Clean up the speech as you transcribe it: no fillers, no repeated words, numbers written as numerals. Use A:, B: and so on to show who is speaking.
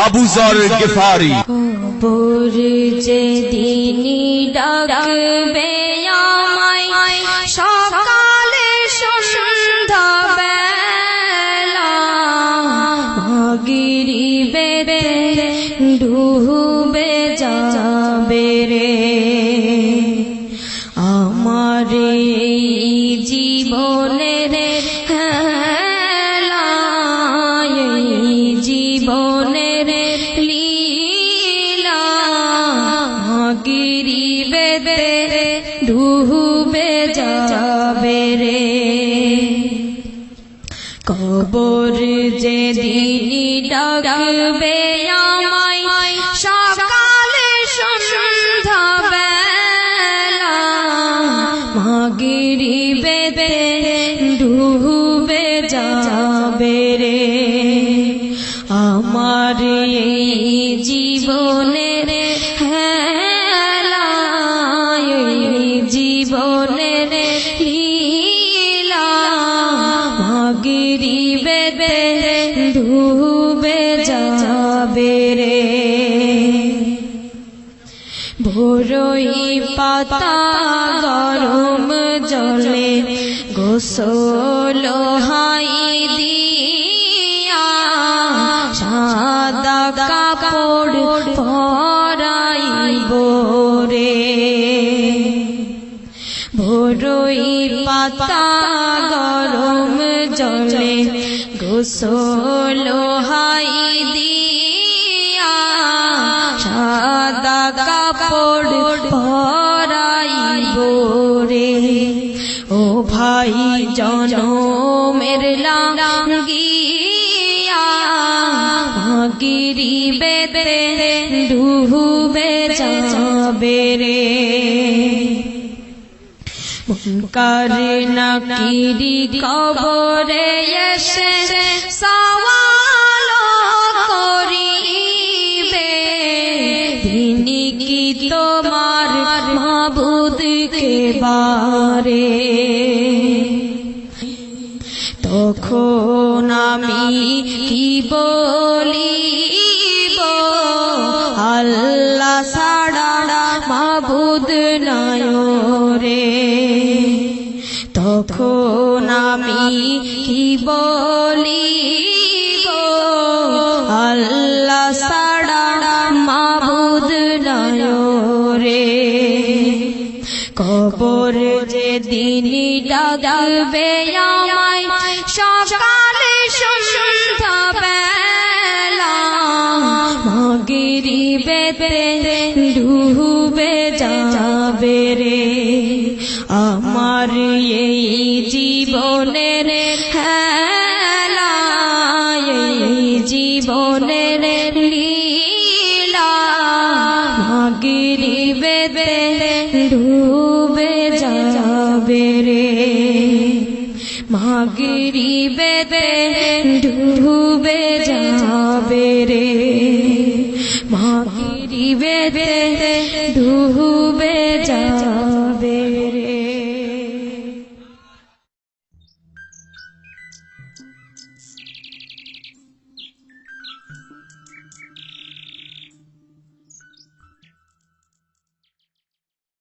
A: আবু যর গিফারি।
B: কবর যেদিনই ডাকবে আমায় সকালে সন্ধ্যা বেলা, মাগরিবে ডুবে যাবে রে আমার এই জীবনের হেলা, এই জীবনের লীলা, মাগরিবে ডুবে যাবে রে। কবর যেদিনই ডাকবে আমায় সকালে সন্ধ্যা বেলা, মাগরিবে ডুবে যাবে রে আমার এই জীবনের হেলা, এই জীবনের লীলা, মাগরিবে ডুবে যাবে রে। ভোরই পাতা গরম জলে গোসল হাই দিয়া, সাদা কাপড় পরাইব রে। ভোরই পাতা গরম জলে গোসল হাই দিয়া, সাদা কাপড় পরাইব রে। ও ভাই জনমের লাগিয়া, মাগরিবে ডুবে যাবে রে। মুনকার নাকিরি কবরে এসে সওয়াল করিবে, তিনি কি তোমার মাবুদ কে বারে। তখন আমি কি বলিব, আল্লাহ ছাড়া মাবুদ নাই রে। তখন আমি কি বলিব, আল্লাহ ছাড়া মাবুদ নাই রে। কবর যেদিনই ডাকবে আমায় সকালে সন্ধ্যা বেলা, মাগরিবে ডুবে যাবে রে আমার এই জীবনের হেলা, এই জীবনের লীলা, মাগরিবে ডুবে যাবে রে, মাগরিবে ডুবে যাবে রে, মাগরিবে ডুবে যাবে।